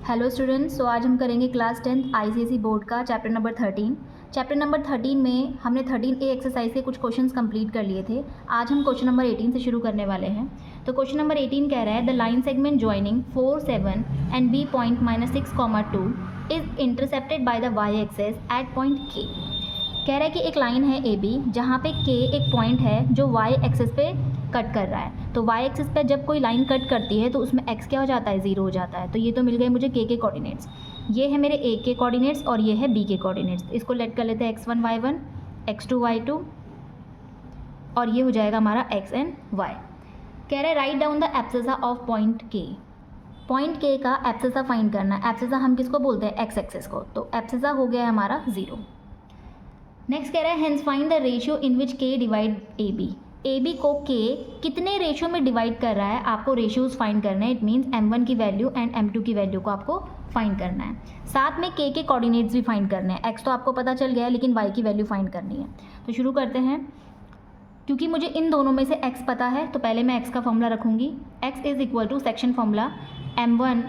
Hello students, तो आज हम करेंगे क्लास 10th आईसीएसई बोर्ड का चैप्टर नंबर 13। चैप्टर नंबर 13 में हमने 13A एक्सरसाइज के कुछ क्वेश्चंस कंप्लीट कर लिए थे। आज हम क्वेश्चन नंबर 18 से शुरू करने वाले हैं। तो क्वेश्चन नंबर 18 कह रहा है the line segment joining 4, 7 and B point -6, 2 is intercepted by the Y axis at point K। कह रहा है कि एक लाइन है AB जहाँ पे K एक पॉइंट है जो y एक्सेस पे कट कर रहा है। तो y एक्सेस पे जब कोई लाइन कट करती है तो उसमें x क्या हो जाता है, 0 हो जाता है। तो ये तो मिल गए मुझे K के कोऑर्डिनेट्स। ये है मेरे A के कोऑर्डिनेट्स और ये है B के कोऑर्डिनेट्स। इसको लेट कर लेते हैं x1 y1, x2 y2 और ये हो जाएगा हमारा x एंड y। कह रहा है write down the abscissa of point K। Point K का एब्सिसा फाइंड करना है। एब्सिसा हम किसको बोलते हैं, x एक्सेस को। तो एब्सिसा हो गया है हमारा 0। नेक्स्ट कह रहा है hence find the ratio in which K divide AB। AB को K कितने रेशियो में डिवाइड कर रहा है, आपको रेशियोज फाइंड करना है। इट मीन्स M1 की वैल्यू एंड M2 की वैल्यू को आपको फाइंड करना है। साथ में K के कोऑर्डिनेट्स भी फाइंड करने हैं। X तो आपको पता चल गया है लेकिन Y की वैल्यू फाइंड करनी है। तो शुरू करते हैं। क्योंकि मुझे इन दोनों में से X पता है तो पहले मैं X का फॉर्मूला रखूँगी। X is equal to section formula M1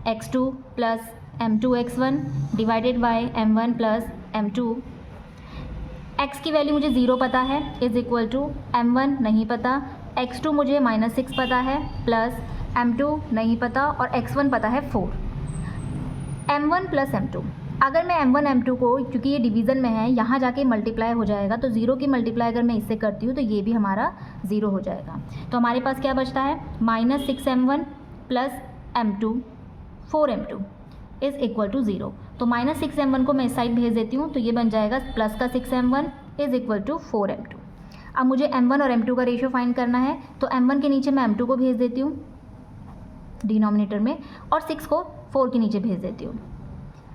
X2 plus M2 X1 divided by M1 plus M2। x की वैल्यू मुझे 0 पता है, इज इक्वल टू M1 नहीं पता, x2 मुझे -6 पता है, प्लस M2 नहीं पता और x1 पता है 4। M1 प्लस M2, अगर मैं M1 M2 को, क्योंकि ये डिवीज़न में है, यहाँ जाके मल्टीप्लाई हो जाएगा। तो 0 की मल्टीप्लाई अगर मैं इससे करती हूँ तो ये भी हमारा 0 हो जाएगा। तो हमारे पास क्या बचता है, -6M1 plus M2 4M2 is equal to 0। तो -6M1 को मैं इस साइड भेज देती हूँ तो ये बन जाएगा प्लस का 6M1 is equal to 4M2। अब मुझे M1 और M2 का रेशियो फाइंड करना है। तो M1 के नीचे मैं M2 को भेज देती हूँ डिनोमिनेटर में और 6 को 4 के नीचे भेज देती हूँ।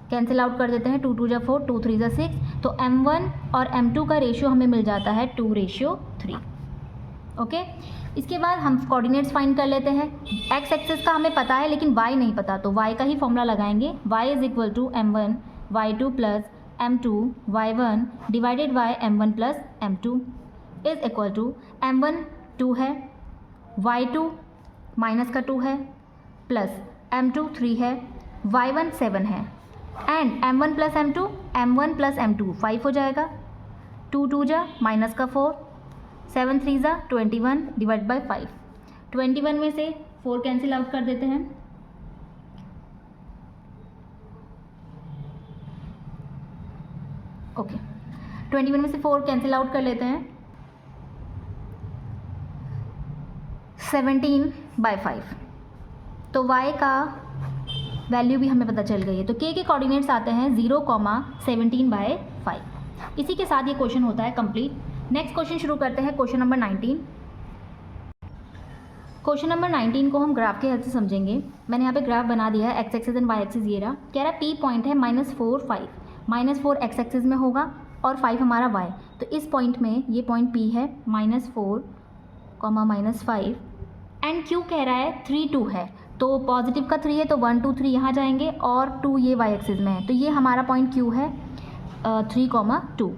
कैंसिल आउट कर देते हैं, 2 2 जा 4, 2 3 जा 6। तो M1 और M2 का रेशियो हमें मिल जाता है 2:3। ओके। इसके बाद हम कोऑर्डिनेट्स फाइंड कर लेते हैं। x एक्सेस का हमें पता है लेकिन y नहीं पता, तो y का ही फॉर्मूला लगाएंगे। y is equal to M1 y2 plus M2 y1 divided by M1 plus M2 is equal to M1 2 है, y2 माइनस का 2 है, प्लस M2 3 है, y1 7 है and M1 plus M2 M1 plus M2 5 हो जाएगा। 2 2 जा minus का 4, 7 3 जा 21 डिवाइड बाई 5। 21 में से 4 कैंसिल आउट कर देते हैं। ओके, 21 में से 4 कैंसिल आउट कर लेते हैं। 17/5। तो y का वैल्यू भी हमें पता चल गई है। तो k के कोऑर्डिनेट्स आते हैं 0,17/5। इसी के साथ ये क्वेश्चन होता है कंप्लीट। नेक्स्ट क्वेश्चन शुरू करते हैं, क्वेश्चन नंबर 19। क्वेश्चन नंबर 19 को हम ग्राफ के हेल्प से समझेंगे। मैंने यहाँ पे ग्राफ बना दिया है, x axis and y axis ये रहा। कह रहा है P पॉइंट है -4 5, -4 x एक्सिस में होगा और 5 हमारा y। तो इस पॉइंट में ये पॉइंट P है -4, -5 एंड Q कह रहा है 3 2 है। तो पॉजिटिव का 3 है तो 1 2 3 यहाँ जाएंगे और 2 ये y एक्सिस में है। तो ये हमारा पॉइंट Q है 3, 2।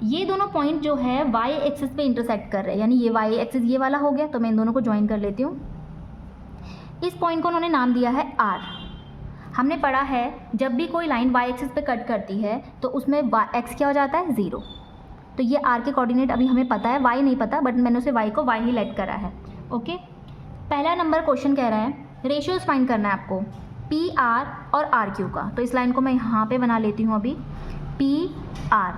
ये दोनों पॉइंट जो है y एक्सिस पे इंटरसेक्ट कर रहे हैं, यानी ये y एक्सिस ये वाला हो गया। तो मैं इन दोनों को ज्वाइन कर लेती हूँ। इस पॉइंट को उन्होंने नाम दिया है R। हमने पढ़ा है जब भी कोई लाइन y एक्सिस पे कट करती है तो उसमें x क्या हो जाता है, 0। तो ये R के कोऑर्डिनेट अभी हमें पता है, y नहीं पता, बट मैंने उसे y को y ही लेट करा है। ओके। पहला नंबर क्वेश्चन कह रहा है रेशियोज फाइंड करना है आपको PR और RQ का। तो इस लाइन को मैं यहाँ पे बना लेती हूँ अभी। PR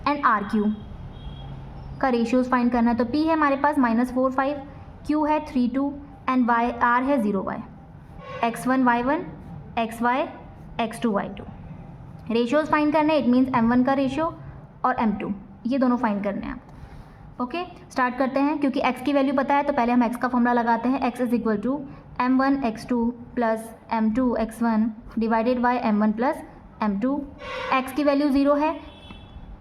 एंड RQ का रेशियोज फाइंड करना है। तो P है हमारे पास -4 5, Q है 3 2 एंड R है 0 y, x1 y1 xy x2 y2। Ratios find करने हैं, इट मीन्स M1 का रेशियो और M2 ये दोनों फाइंड करने हैं। ओके, स्टार्ट करते हैं। क्योंकि x की वैल्यू पता है तो पहले हम x का फॉर्मूला लगाते हैं। x is equal to M1 x2 plus M2 x1 divided by M1 plus M2। x की वैल्यू 0 है,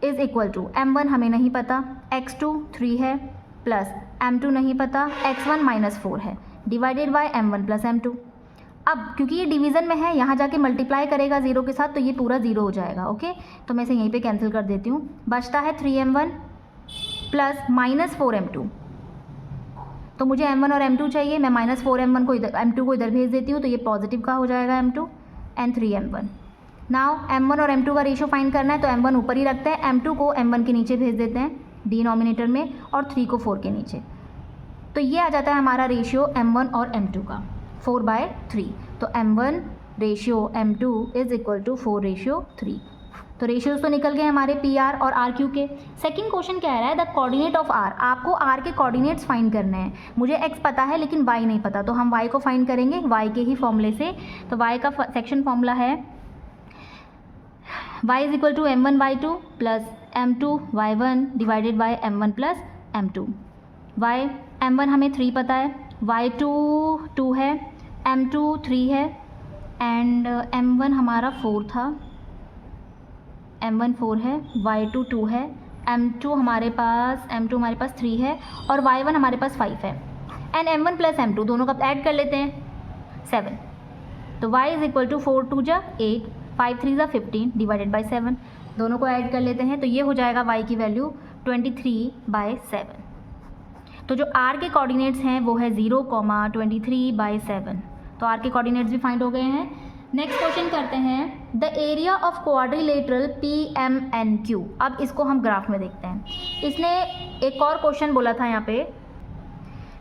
इज़ इक्वल टू M1 हमें नहीं पता, x2 3 है, प्लस M2 नहीं पता, x1 -4 है, divided by M1 plus M2। अब क्योंकि ये डिवीज़न में है, यहाँ जाके मल्टीप्लाई करेगा 0 के साथ तो ये पूरा 0 हो जाएगा। ओके, तो मैं इसे यहीं पे कैंसिल कर देती हूँ। बचता है 3M1 प्लस -4M2। तो मुझे m1 और m2 चाहिए, मैं -4m1 को इधर m2 को इधर भेज देती हूँ, तो ये पॉजिटिव का हो जाएगा m2 and 3m1। Now m1 और m2 का रेशियो फाइंड करना है, तो m1 ऊपर ही रखते हैं, m2 को m1 के नीचे भेज देते हैं डिनोमिनेटर में और 3 को 4 के नीचे। तो ये आ जाता है हमारा रेशियो m1 और m2 का 4/3। तो m1 ratio m2 is equal to 4/3। तो रेशियोज तो निकल गए हमारे PR और RQ के। सेकंड क्वेश्चन कह रहा है द कोऑर्डिनेट ऑफ R, आपको R के कोऑर्डिनेट्स फाइंड करने हैं। मुझे X पता है लेकिन Y नहीं पता, तो हम Y को फाइंड करेंगे Y के ही फॉर्मूले से। तो Y का सेक्शन फॉर्मूला है y is equal to m1y2 plus m2y1 divided by m1 plus m2। m1 हमें 3 पता है, y2 2 है, m2 3 है एंड m1 हमारा 4 था, m1 4 है, y2 2 है, m2 हमारे पास 3 है और y1 हमारे पास 5 है एंड m1 प्लस m2 दोनों का ऐड कर लेते हैं 7। तो y इज इक्वल टू 4 2 जा 8, 5 3 जा 15 डिवाइडेड बाय 7, दोनों को ऐड कर लेते हैं। तो ये हो जाएगा y की वैल्यू 23/7। तो जो r के कोऑर्डिनेट्स हैं वो है 0, 23/7। तो r के कोऑर्डिनेट्स भी फाइंड हो गए हैं। नेक्स्ट क्वेश्चन करते हैं the area of quadrilateral PMNQ। अब इसको हम ग्राफ में देखते हैं। इसने एक और क्वेश्चन बोला था यहाँ पे,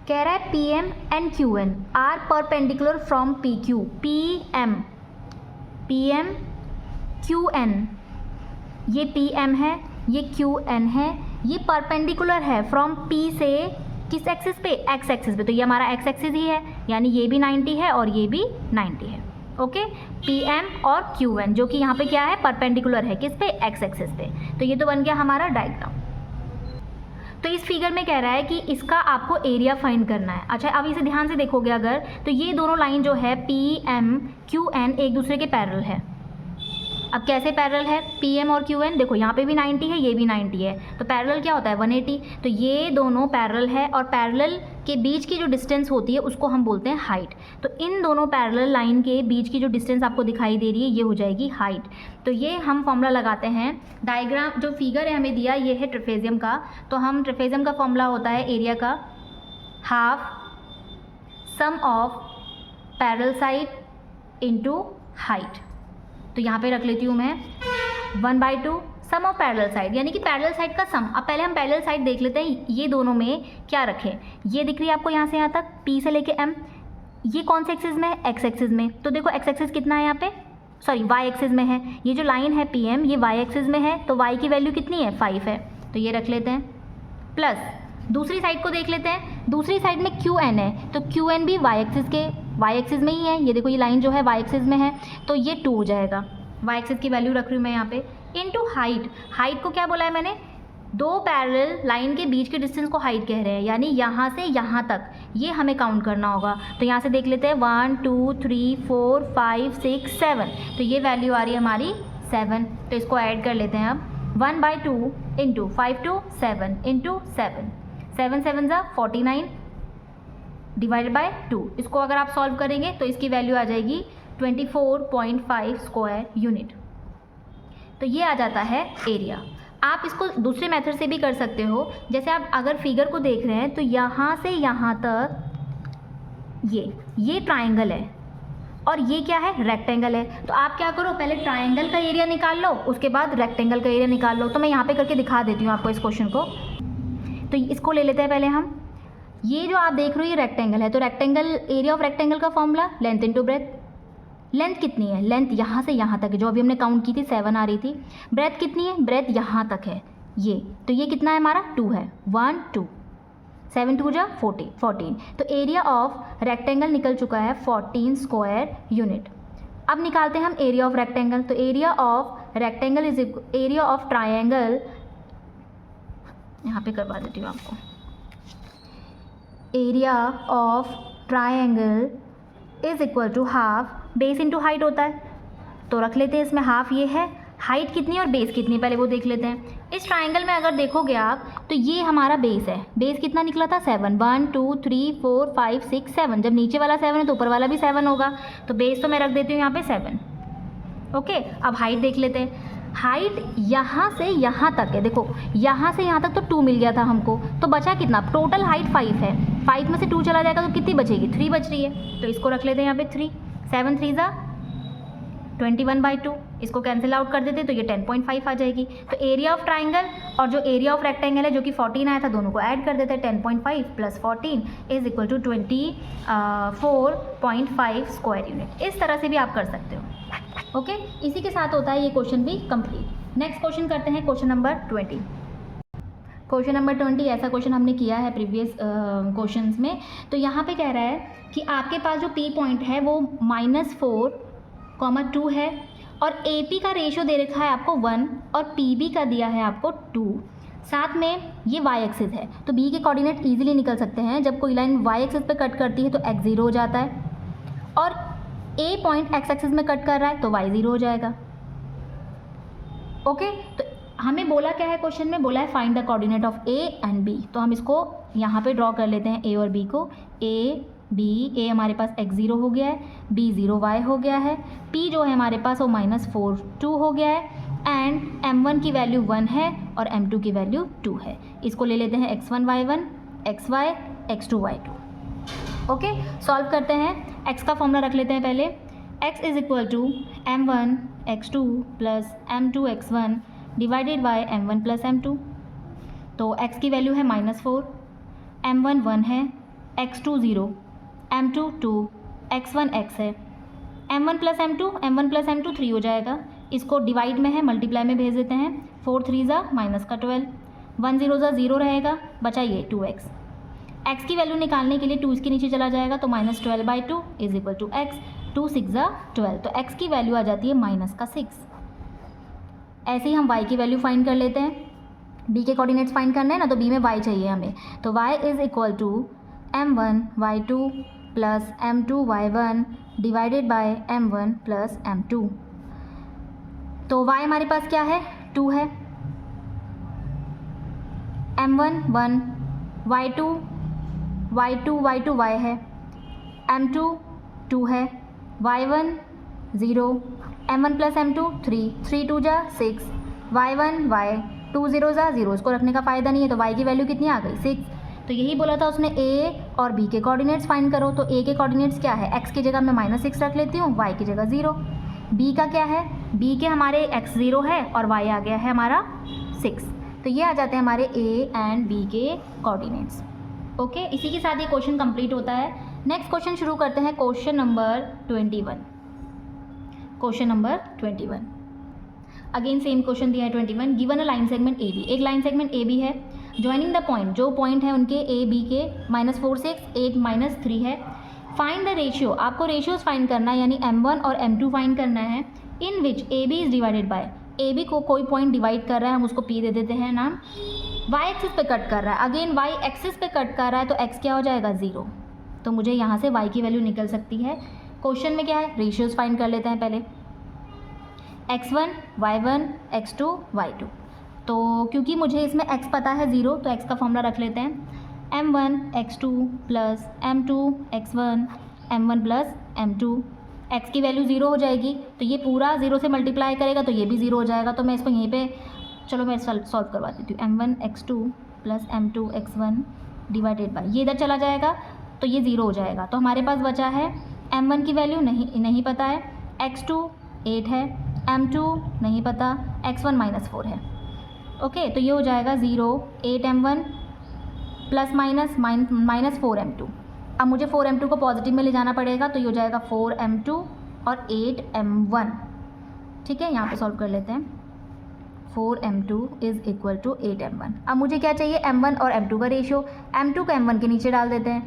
कह रहा है PM and QN are perpendicular from PQ। PM QN, ये PM है, ये QN है, ये परपेंडिकुलर है फ्रॉम P से किस एक्सिस पे, X एक्सिस पे। तो ये हमारा X एक्सिस ही है, यानी ये भी 90 है और ये भी 90 है। ओके, PM और QN जो कि यहाँ पे क्या है, परपेंडिकुलर है किस पे, X एक्सिस पे। तो ये तो बन गया हमारा डायग्राम। तो इस फिगर में कह रहा है कि इसका आपको एरिया फाइंड करना है। अच्छा, अब इसे ध्यान से देखोगे अगर, तो ये दोनों लाइन जो है PM QN एक दूसरे के पैरेलल है। अब कैसे पैरेलल है PM और QN, देखो यहाँ पे भी 90 है, ये भी 90 है, तो पैरेलल क्या होता है 180। तो ये दोनों पैरेलल है और पैरेलल के बीच की जो डिस्टेंस होती है उसको हम बोलते हैं हाइट। तो इन दोनों पैरेलल लाइन के बीच की जो डिस्टेंस आपको दिखाई दे रही है ये हो जाएगी हाइट। तो ये हम फॉर्मूला लगाते हैं। डायग्राम जो फिगर है हमें दिया ये है ट्रेपेजियम का, तो हम ट्रेपेजियम का फॉर्मूला होता है एरिया का half sum of parallel side into height. तो यहाँ पे रख लेती हूँ मैं 1/2 सम ऑफ पैरेलल साइड, यानी कि पैरेलल साइड का सम। अब पहले हम पैरेलल साइड देख लेते हैं, ये दोनों में क्या रखें। ये दिख रही है आपको यहाँ से यहाँ तक P से लेके M, ये कौन से एक्सिस में है, X एक्सिस में। तो देखो X एक्सिस कितना है यहाँ पे, सॉरी Y एक्सिस में है। ये जो लाइन है PM ये Y एक्सिस में है, तो Y की वैल्यू कितनी है 5 है, तो ये रख लेते हैं। प्लस दूसरी साइड को देख लेते हैं, दूसरी साइड में QN है, तो QN भी Y एक्सिस में ही है। ये देखो ये लाइन जो है Y एक्सिस में है, तो ये 2 हो जाएगा। Y एक्सिस की वैल्यू रख रही हूँ मैं यहाँ पे इनटू हाइट। हाइट को क्या बोला है मैंने, दो पैरेलल लाइन के बीच के डिस्टेंस को हाइट कह रहे हैं, यानी यहाँ से यहाँ तक ये हमें काउंट करना होगा। तो यहाँ से देख लेते हैं 1 2 3 4 5 6 7, तो ये वैल्यू आ रही है हमारी 7। तो इसको ऐड कर लेते हैं अब 1/2 इंटू 5 2 7 इंटू 7, 7 7 जा 49 डिवाइडेड बाय 2। इसको अगर आप सॉल्व करेंगे तो इसकी वैल्यू आ जाएगी 24.5 स्क्वायर यूनिट। तो ये आ जाता है एरिया। आप इसको दूसरे मेथड से भी कर सकते हो, जैसे आप अगर फिगर को देख रहे हैं तो यहाँ से यहाँ तक ये ट्राइंगल है और ये क्या है, रेक्टेंगल है। तो आप क्या करो, पहले ट्राइंगल का एरिया निकाल लो, उसके बाद रेक्टेंगल का एरिया निकाल लो। तो मैं यहाँ पे करके दिखा देती हूँ आपको इस क्वेश्चन को। तो इसको ले लेते हैं पहले हम। ये जो आप देख रहे हो ये रेक्टेंगल है, तो रेक्टेंगल एरिया ऑफ रेक्टेंगल का formula length into breadth. Length कितनी है, लेंथ यहाँ से यहाँ तक है, जो अभी हमने काउंट की थी 7 आ रही थी। ब्रेथ कितनी है, ब्रेथ यहाँ तक है ये, तो ये कितना है हमारा 2 है, 1 2 7 2 जा 14। तो एरिया ऑफ रेक्टेंगल निकल चुका है 14 स्क्वायर यूनिट। अब निकालते हैं हम एरिया ऑफ रेक्टेंगल। तो area of rectangle is area of triangle, यहाँ पे करवा देती हूँ आपको। Area of triangle is equal to half base into height होता है, तो रख लेते हैं इसमें हाफ ये है। हाइट कितनी है और बेस कितनी है पहले वो देख लेते हैं। इस ट्राइंगल में अगर देखोगे आप तो ये हमारा बेस है, बेस कितना निकला था 7, 1 2 3 4 5 6 7। जब नीचे वाला 7 है तो ऊपर वाला भी 7 होगा, तो बेस तो मैं रख देती हूँ यहाँ पे 7। ओके, अब हाइट देख लेते हैं। हाइट यहाँ से यहाँ तक है, देखो यहाँ से यहाँ तक तो 2 मिल गया था हमको, तो बचा कितना, टोटल हाइट 5 है, 5 में से 2 चला जाएगा तो कितनी बचेगी, 3 बच रही है, तो इसको रख लेते हैं यहाँ पे 3, 7 3 ज़ा 21/2, इसको कैंसिल आउट कर देते तो ये 10.5 आ जाएगी। तो एरिया ऑफ ट्राइंगल और जो एरिया ऑफ रेक्टेंगल है जो कि 14 आया था, दोनों को ऐड कर देते हैं, 10.5 + 14 = 24.5 स्क्वायर यूनिट। इस तरह से भी आप कर सकते हो। ओके, इसी के साथ होता है ये क्वेश्चन भी कंप्लीट। नेक्स्ट क्वेश्चन करते हैं क्वेश्चन नंबर 20। क्वेश्चन नंबर 20 ऐसा क्वेश्चन हमने किया है प्रीवियस क्वेश्चंस में। तो यहाँ पे कह रहा है कि आपके पास जो P पॉइंट है वो -4,2 है और AP का रेशियो दे रखा है आपको 1 और PB का दिया है आपको 2, साथ में ये y एक्सिस है। तो B के कोऑर्डिनेट इजीली निकल सकते हैं। जब कोई लाइन y एक्सिस पे कट करती है तो x 0 हो जाता है और A पॉइंट x एक्सिस में कट कर रहा है तो y 0 हो जाएगा। ओके, तो हमें बोला क्या है क्वेश्चन में, बोला है find the coordinate of A and B। तो हम इसको यहाँ पे ड्रॉ कर लेते हैं A और B को। A हमारे पास x 0 हो गया है, B 0 y हो गया है, P जो है हमारे पास वो -4 2 हो गया है एंड M1 की वैल्यू 1 है और M2 की वैल्यू 2 है। इसको ले लेते हैं x1 y1 xy x2 y2। Okay, solve करते हैं। x का फॉर्मूला रख लेते हैं पहले, x = m1 x2 + m2 x1 divided by m1 + m2। तो x की वैल्यू है -4, m1 1 है, x2 0, m2 2, x1 x है, m1 + m2 3 हो जाएगा। इसको डिवाइड में है, मल्टीप्लाई में भेज देते हैं, 4 3 ज़ा -12, 1 0 ज़ा 0 रहेगा, बचा ये 2x। x की वैल्यू निकालने के लिए 2 इसके नीचे चला जाएगा तो -12/2 = x, 2 6 ज़ा 12, तो x की वैल्यू आ जाती है -6। ऐसे ही हम y की वैल्यू फाइंड कर लेते हैं। b के कोऑर्डिनेट्स फाइंड करना है ना, तो b में y चाहिए हमें, तो y = m1 y2 + m2 y1 divided by m1 + m2। तो y हमारे पास क्या है, 2 है, m1 1, y2 y है, m2 2 है, y1 0, m1 + m2 3, 3 2 ज़ा 6, y1 y 2 0 ज़ा 0, इसको रखने का फ़ायदा नहीं है, तो y की वैल्यू कितनी आ गई, 6। तो यही बोला था उसने a और b के कोऑर्डिनेट्स फाइंड करो। तो a के कोऑर्डिनेट्स क्या है, x की जगह मैं -6 रख लेती हूँ, y की जगह 0। b का क्या है, b के हमारे x 0 है और y आ गया है हमारा 6। तो ये आ जाते हैं हमारे a एंड b के कोऑर्डिनेट्स। ओके, इसी के साथ ये क्वेश्चन कंप्लीट होता है। नेक्स्ट क्वेश्चन शुरू करते हैं, question number 21। Question number 21 again same question दिया है 21। Given a line segment AB, एक लाइन सेगमेंट AB है, ज्वाइनिंग द पॉइंट, जो पॉइंट है उनके A B के -4 6 8 -3 है। फाइंड द रेशियो, आपको रेशियोज फाइंड करना है, यानी m1 और m2 फाइंड करना है, इन विच AB is divided by, AB को कोई पॉइंट डिवाइड कर रहा है, हम उसको P दे देते हैं नाम, y एक्सिस पे कट कर रहा है, अगेन y एक्सिस पे कट कर रहा है, तो x क्या हो जाएगा, 0। तो मुझे यहाँ से y की वैल्यू निकल सकती है। क्वेश्चन में क्या है, रेशियोज फाइंड कर लेते हैं पहले, x1 y1 x2 y2। तो क्योंकि मुझे इसमें x पता है 0, तो x का फॉर्मूला रख लेते हैं, m1 x2 + m2 x1 m1 + m2। x की वैल्यू 0 हो जाएगी, तो ये पूरा 0 से मल्टीप्लाई करेगा तो ये भी 0 हो जाएगा। तो मैं इसको यहीं पे, चलो मैं सॉल्व करवा देती हूँ, m1 x2 + m2 x1 divided by, ये इधर चला जाएगा तो ये 0 हो जाएगा। तो हमारे पास बचा है m1 की वैल्यू नहीं पता है, x2 8 है, m2 नहीं पता, x1 -4 है। ओके, तो ये हो जाएगा 0 8 m1 ± -4 m2। अब मुझे 4 m2 को पॉजिटिव में ले जाना पड़ेगा, तो ये हो जाएगा 4 m2 और 8 m1। ठीक है, यहाँ पे सॉल्व कर लेते हैं, 4 m2 = 8 m1। अब मुझे क्या चाहिए, m1 और m2 का रेशियो, m2 को m1 के नीचे डाल देते हैं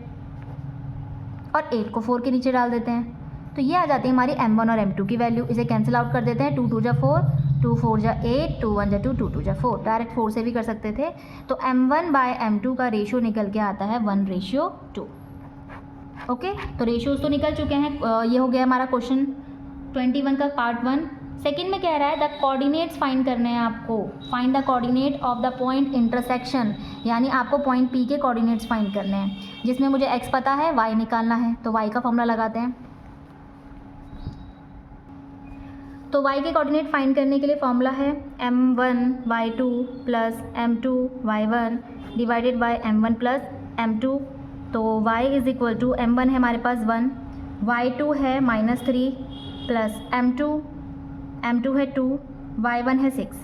और 8 को 4 के नीचे डाल देते हैं, तो ये आ जाती है हमारी m1 और m2 की वैल्यू। इसे कैंसिल आउट कर देते हैं, 2 2 = 4, 2 4 = 8, 2 1 = 2, 2 2 = 4, डायरेक्ट 4 से भी कर सकते थे। तो m1/m2 का रेशियो निकल के आता है 1:2। ओके, तो रेशियोज तो निकल चुके हैं। ये हो गया हमारा क्वेश्चन 21 का पार्ट 1। सेकेंड में कह रहा है द कोऑर्डिनेट्स फाइंड करने हैं आपको, find the coordinate of the point intersection, यानी आपको पॉइंट P के कोऑर्डिनेट्स फाइंड करने हैं, जिसमें मुझे x पता है, y निकालना है। तो y का फॉर्मूला लगाते हैं, तो y के कोऑर्डिनेट फाइंड करने के लिए फॉर्मूला है m1y2 plus m2 y1 divided by m1 plus m2। तो y is equal to m1 है हमारे पास 1, y2 है -3 प्लस m2 है 2, y1 है 6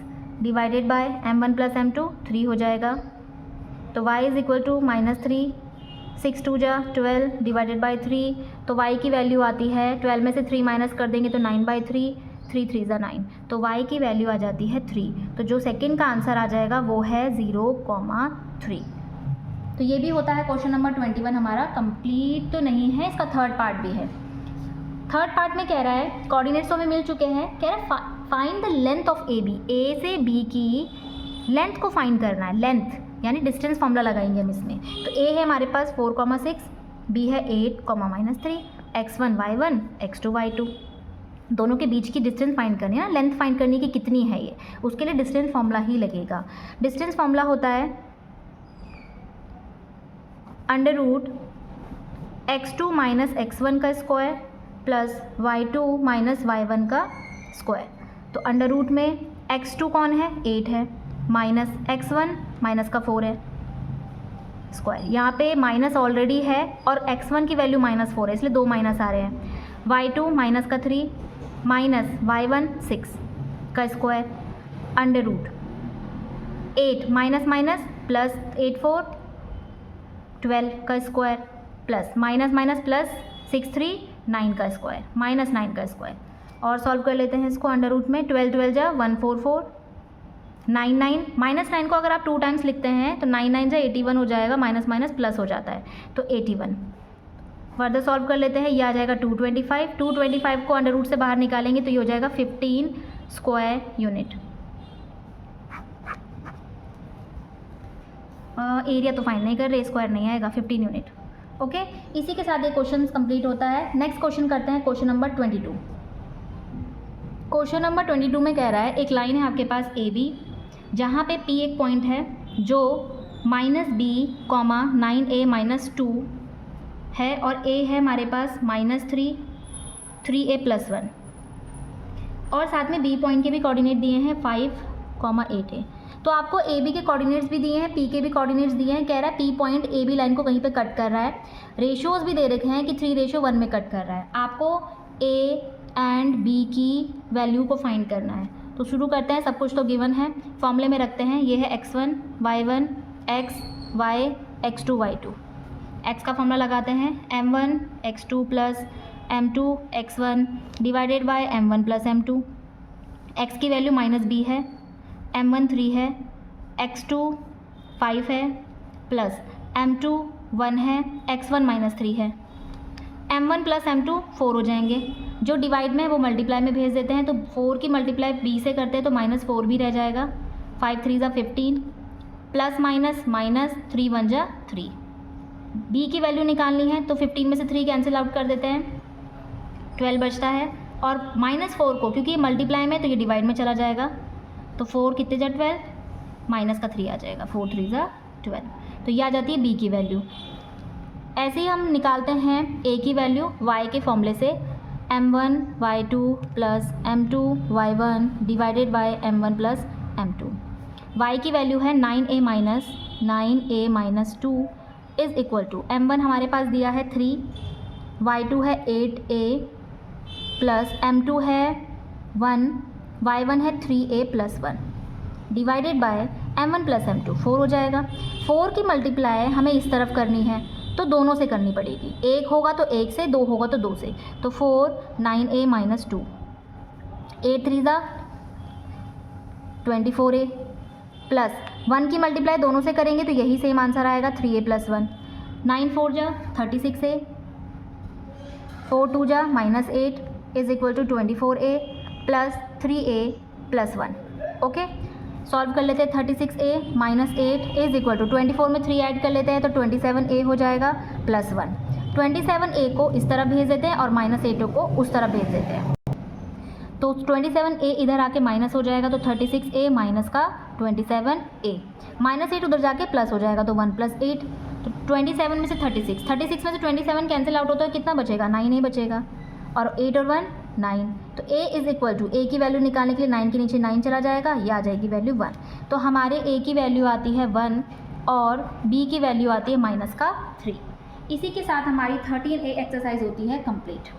divided by m1 plus m2 3 हो जाएगा। तो y इज इक्वल टू -3, 6 2 जा 12 डिवाइडेड बाय 3। तो y की वैल्यू आती है 12 में से 3 माइनस कर देंगे तो 9/3, 3 3 जा 9। तो y की वैल्यू आ जाती है 3। तो जो सेकंड का आंसर आ जाएगा वो है 0,3। तो ये भी होता है क्वेश्चन नंबर 21 हमारा कंप्लीट तो नहीं है, इसका थर्ड पार्ट भी है। थर्ड पार्ट में कह रहा है कोऑर्डिनेट्स तो हमें मिल चुके हैं, कह रहा है find the length of A B, A से बी की लेंथ को फाइंड करना है। लेंथ यानी डिस्टेंस फॉर्मूला लगाएंगे हम इसमें। तो ए है हमारे पास 4,6, बी है 8, -3, x1 y1 x2 y2। दोनों के बीच की डिस्टेंस फाइंड करनी है ना, लेंथ फाइंड करनी कि कितनी है ये, उसके लिए डिस्टेंस फॉर्मूला ही लगेगा। डिस्टेंस फॉर्मूला होता है √x2 माइनस x1 का square plus y2 minus y1 का स्क्वायर। तो अंडर रूट में x2 कौन है, 8 है, माइनस x1 माइनस का 4 है स्क्वायर। यहाँ पे माइनस ऑलरेडी है और x1 की वैल्यू -4 है इसलिए 2 माइनस आ रहे हैं। y2 माइनस का 3 माइनस y1 6 का square under root 8 minus minus plus 8 4 12 का square plus minus minus plus 6 3 9 का स्क्वायर माइनस 9 का स्क्वायर। और सॉल्व कर लेते हैं इसको अंडर रूट में 12 12 जा 144 9 9 -9 को अगर आप 2 टाइम्स लिखते हैं तो 9 9 जा 81 हो जाएगा, माइनस माइनस प्लस हो जाता है तो 81। फर्दर सॉल्व कर लेते हैं, ये आ जाएगा 225 को अंडर रूट से बाहर निकालेंगे तो ये हो जाएगा 15 स्क्वायर यूनिट। एरिया तो फाइंड नहीं कर रहे, स्क्वायर नहीं आएगा, 15 यूनिट। ओके, इसी के साथ ये क्वेश्चन कंप्लीट होता है। नेक्स्ट क्वेश्चन करते हैं क्वेश्चन नंबर 22। क्वेश्चन नंबर 22 में कह रहा है एक लाइन है आपके पास ए बी, जहाँ पे P एक पॉइंट है जो -b, 9a - 2 है और a है हमारे पास -3, 3a + 1 और साथ में b पॉइंट के भी कोऑर्डिनेट दिए हैं 5, 8a। तो आपको ए बी के कोऑर्डिनेट्स भी दिए हैं, पी के भी कोऑर्डिनेट्स दिए हैं। कह रहा है P point A B line को कहीं पे कट कर रहा है। रेशियोज भी दे रखे हैं कि 3:1 में कट कर रहा है। आपको ए एंड बी की वैल्यू को फाइंड करना है। तो शुरू करते हैं, सब कुछ तो गिवन है, फॉर्मूले में रखते हैं। ये है x1 y1 x y x2 y2। x का फॉर्मूला लगाते हैं m1 x2 plus m2 x1 divided by m1 plus m2। x की वैल्यू -b है, m1 3 है, x2 5 है प्लस m2 1 है, x1 -3 है। m1 प्लस m2 4 हो जाएंगे। जो डिवाइड में है वो मल्टीप्लाई में भेज देते हैं, तो 4 की मल्टीप्लाई b से करते हैं तो -4 भी रह जाएगा। 5 3 जा 15 प्लस माइनस माइनस 3 1 जा 3। b की वैल्यू निकालनी है तो 15 में से 3 कैंसिल आउट कर देते हैं, 12 बचता है। और -4 को क्योंकि ये मल्टीप्लाई में तो ये डिवाइड में चला जाएगा, तो 4 कितने जा 12, माइनस का 3 आ जाएगा, 4 3 जा 12। तो ये आ जाती है b की वैल्यू। ऐसे ही हम निकालते हैं a की वैल्यू y के फॉर्मूले से, m1 y2 plus m2 y1 divided by m1 plus m2। y की वैल्यू है 9a - 2 is equal to m1 हमारे पास दिया है 3, y2 है 8a प्लस m2 है 1, y1 है 3a + 1 divided by m1 plus m2। 4 हो जाएगा। 4 की मल्टीप्लाई हमें इस तरफ करनी है तो दोनों से करनी पड़ेगी, एक होगा तो एक से, 2 होगा तो 2 से। तो 4 9a - 2, 8 3 जा 24a प्लस 1 की मल्टीप्लाई दोनों से करेंगे तो यही सेम आंसर आएगा, 3a + 1। 9 4 जा 36a, 4 2 जा -8 is equal to 24a plus 3a + 1। Okay, solve कर लेते हैं। 36a - 8 इज़ इक्वल टू 24 में 3 ऐड कर लेते हैं तो 27a हो जाएगा + 1। 27a को इस तरफ भेज देते हैं और -8 को उस तरफ भेज देते हैं, तो 27a इधर आके माइनस हो जाएगा तो 36a माइनस का 27a, -8 उधर जाके प्लस हो जाएगा तो 1 + 8। तो 27 में से 36 में से 27 कैंसिल आउट होता है, कितना बचेगा, 9a बचेगा। और 8 और 1 9। तो a is equal to, a की वैल्यू निकालने के लिए 9 के नीचे 9 चला जाएगा, ये आ जाएगी वैल्यू 1। तो हमारे a की वैल्यू आती है 1 और b की वैल्यू आती है -3। इसी के साथ हमारी 13A एक्सरसाइज होती है कंप्लीट।